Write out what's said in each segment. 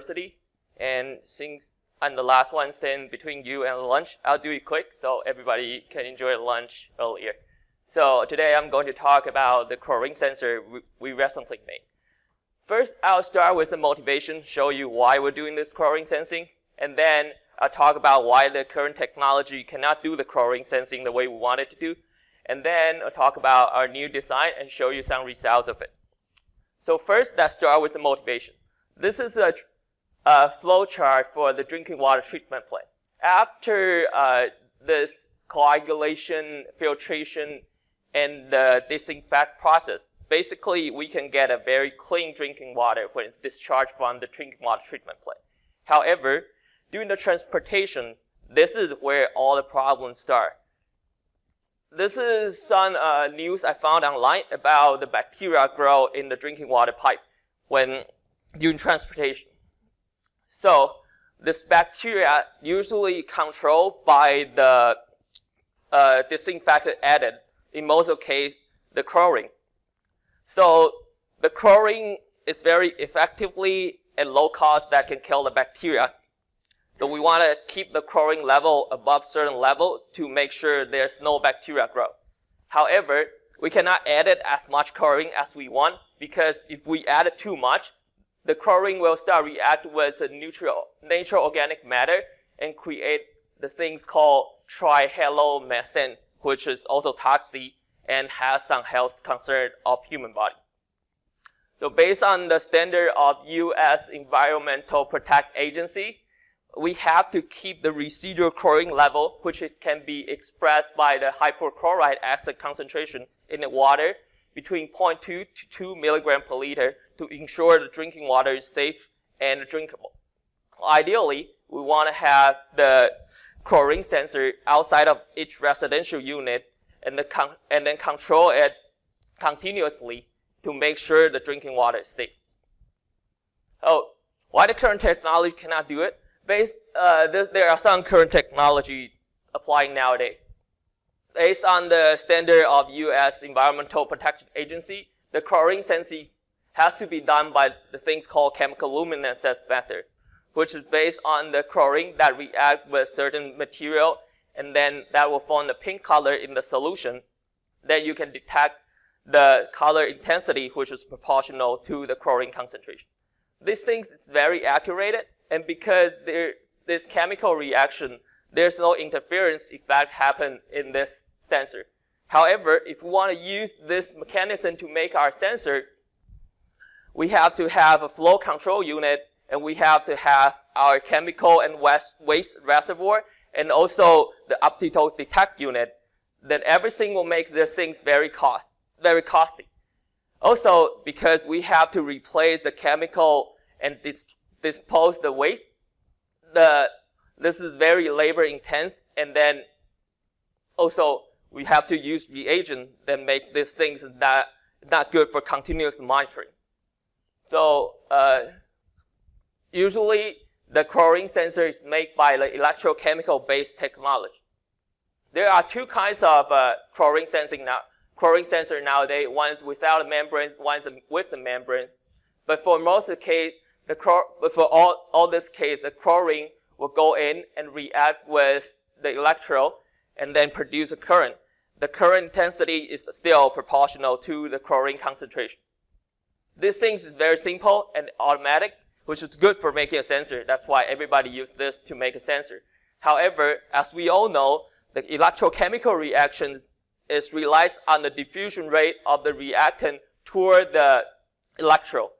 University. And since I'm the last one standing between you and lunch, I'll do it quick so everybody can enjoy lunch earlier. So today I'm going to talk about the chlorine sensor we recently made. First, I'll start with the motivation, show you why we're doing this chlorine sensing, and then I'll talk about why the current technology cannot do the chlorine sensing the way we want it to do. And then I'll talk about our new design and show you some results of it. So first, let's start with the motivation. This is the flow chart for the drinking water treatment plant. After this coagulation, filtration, and the disinfect process, basically we can get a very clean drinking water when it's discharged from the drinking water treatment plant. However, during the transportation, this is where all the problems start. This is some news I found online about the bacteria grow in the drinking water pipe during transportation. So this bacteria usually controlled by the disinfectant added, in most of the case, the chlorine. So the chlorine is very effectively at low cost that can kill the bacteria. So we want to keep the chlorine level above certain level to make sure there's no bacteria growth. However, we cannot add it as much chlorine as we want, because if we add it too much, the chlorine will start react with the natural organic matter and create the things called trihalomethane, which is also toxic and has some health concern of human body. So based on the standard of U.S. Environmental Protection Agency, we have to keep the residual chlorine level, which can be expressed by the hypochlorite acid concentration in the water, between 0.2 to 2 milligrams per liter to ensure the drinking water is safe and drinkable. Ideally, we want to have the chlorine sensor outside of each residential unit and then control it continuously to make sure the drinking water is safe. Oh, why the current technology cannot do it? There are some current technology applying nowadays. Based on the standard of U.S. Environmental Protection Agency, the chlorine sensing has to be done by the things called chemical luminescence method, which is based on the chlorine that react with certain material, and then that will form the pink color in the solution. Then you can detect the color intensity, which is proportional to the chlorine concentration. These things is very accurate, and because this chemical reaction, there's no interference effect happen in this sensor. However, if we want to use this mechanism to make our sensor, we have to have a flow control unit, and we have to have our chemical and waste reservoir, and also the optical detect unit. Then everything will make these things very costly. Also, because we have to replace the chemical and dispose the waste, this is very labor intense, and then also we have to use reagent that make these things not good for continuous monitoring. So usually the chlorine sensor is made by the electrochemical based technology. There are two kinds of chlorine sensor nowadays. One is without a membrane, one is with the membrane. But for most of the case, for all this case, the chlorine will go in and react with the electrode and then produce a current. The current intensity is still proportional to the chlorine concentration. This thing is very simple and automatic, which is good for making a sensor. That's why everybody uses this to make a sensor. However, as we all know, the electrochemical reaction relies on the diffusion rate of the reactant toward the electrode.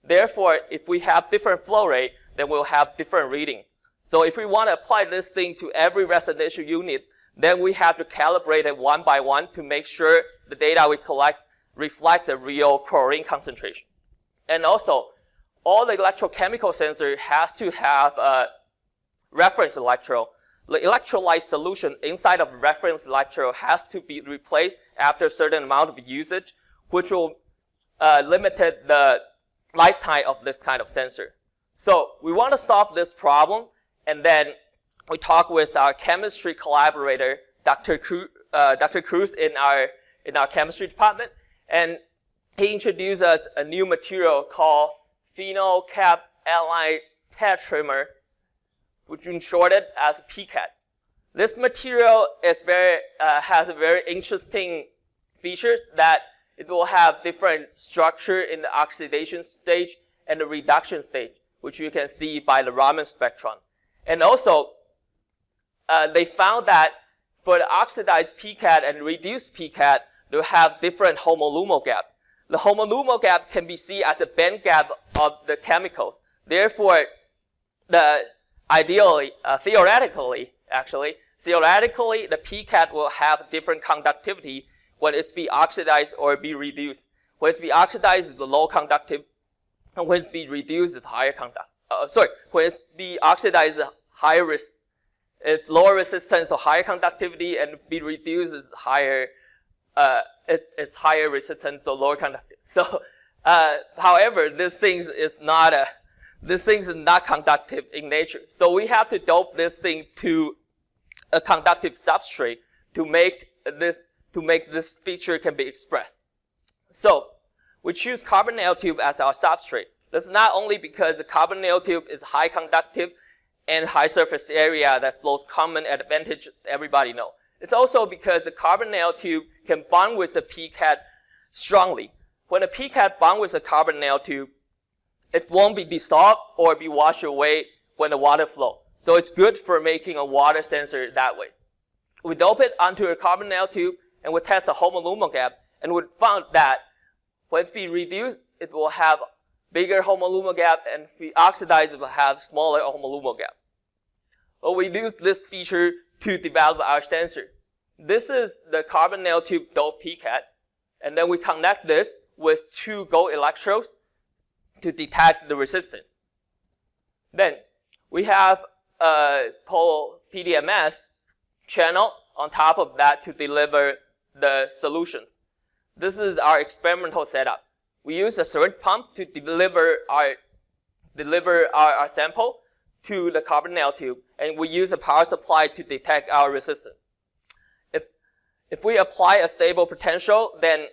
Therefore, if we have different flow rate, then we'll have different reading. So if we want to apply this thing to every residential unit, then we have to calibrate it one by one to make sure the data we collect reflect the real chlorine concentration. And also, all the electrochemical sensor has to have a reference electrode. The electrolyte solution inside of the reference electrode has to be replaced after a certain amount of usage, which will limit the lifetime of this kind of sensor. So we want to solve this problem, and then we talk with our chemistry collaborator, Dr. Kruse in our chemistry department, and he introduced us a new material called phenyl cap aniline tetramer, which is shorted as PCAT. This material is has a very interesting features that it will have different structure in the oxidation stage and the reduction stage, which you can see by the Raman spectrum. And also, they found that for the oxidized PCAT and reduced PCAT, they have different homolumal gap. The homolumal gap can be seen as a band gap of the chemical. Therefore, theoretically, the PCAT will have different conductivity when it's be oxidized or be reduced. When it's be oxidized, it's low conductive, and when it's be reduced, it's higher when it's be oxidized, it's lower resistance to higher conductivity, and be reduced is higher. It's higher resistance to lower conductive. So, however, this thing is not conductive in nature. So we have to dope this thing to a conductive substrate to make this feature can be expressed. So we choose carbon nanotube as our substrate. That's not only because the carbon nanotube is high conductive and high surface area, that's most common advantage everybody know. It's also because the carbon nanotube can bond with the PCAT strongly. When the PCAT bonds with the carbon nanotube, it won't be dissolved or be washed away when the water flows. So it's good for making a water sensor that way. We dope it onto a carbon nanotube and we test the homolumal gap, and we found that when it's be reduced, it will have bigger homolumal gap, and if we oxidize, it will have smaller homolumal gap. Well, we use this feature to develop our sensor. This is the carbon nanotube doped PCAT, and then we connect this with 2 gold electrodes to detect the resistance. Then we have a PDMS channel on top of that to deliver the solution. This is our experimental setup. We use a syringe pump to deliver our sample to the carbon nanotube, and we use a power supply to detect our resistance. If we apply a stable potential, then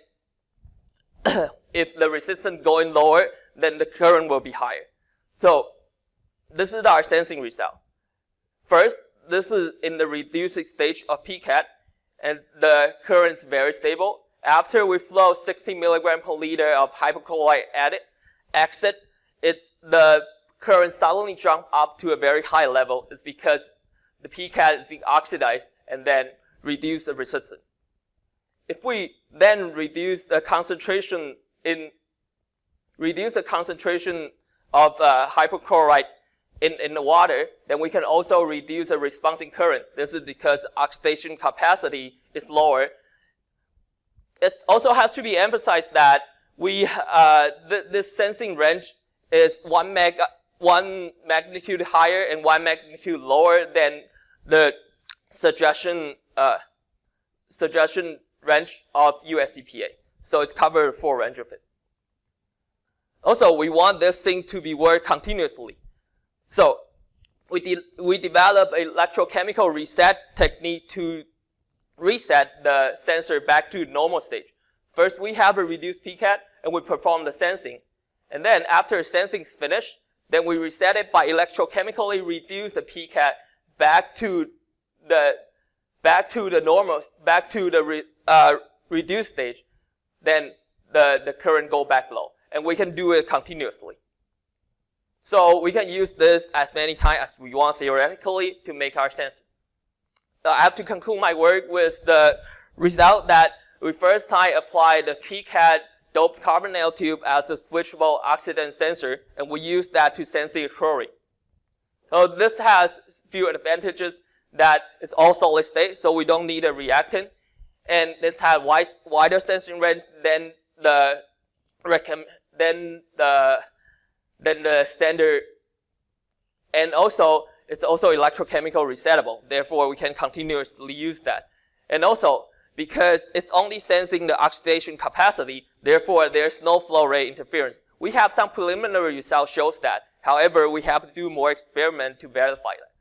if the resistance going lower, then the current will be higher. So this is our sensing result. First, this is in the reducing stage of PCAT, and the current is very stable. After we flow 60 milligram per liter of hypochlorite exit, the current suddenly jump up to a very high level. It's because the PCAT is being oxidized and then reduce the resistance. If we then reduce the concentration of hypochlorite in the water, then we can also reduce the responding current. This is because oxidation capacity is lower. It also has to be emphasized that this sensing range is one magnitude higher and 1 magnitude lower than the suggestion range of US EPA. So it's covered full range of it. Also, we want this thing to be worked continuously. So we develop an electrochemical reset technique to reset the sensor back to normal stage. First, we have a reduced PCAT and we perform the sensing. And then after sensing is finished, then we reset it by electrochemically reduce the PCAT back to the reduced stage. Then the current go back low. And we can do it continuously. So we can use this as many times as we want theoretically to make our sensor. I have to conclude my work with the result that we first time applied the PCAT doped carbon nanotube as a switchable oxidant sensor, and we use that to sense the chlorine. So this has a few advantages, that it's all solid state, so we don't need a reactant, and it has wider sensing range than the standard, and also it's also electrochemical resettable. Therefore, we can continuously use that. And also, because it's only sensing the oxidation capacity, therefore there's no flow rate interference. We have some preliminary results shows that. However, we have to do more experiment to verify that.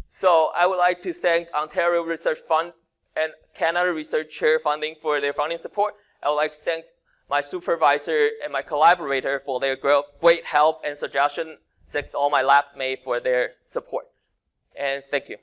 So I would like to thank Ontario Research Fund and Canada Research Chair Funding for their funding support. I would like to thank my supervisor and my collaborator for their great help and suggestion Thanks all my lab mates for their support. And thank you.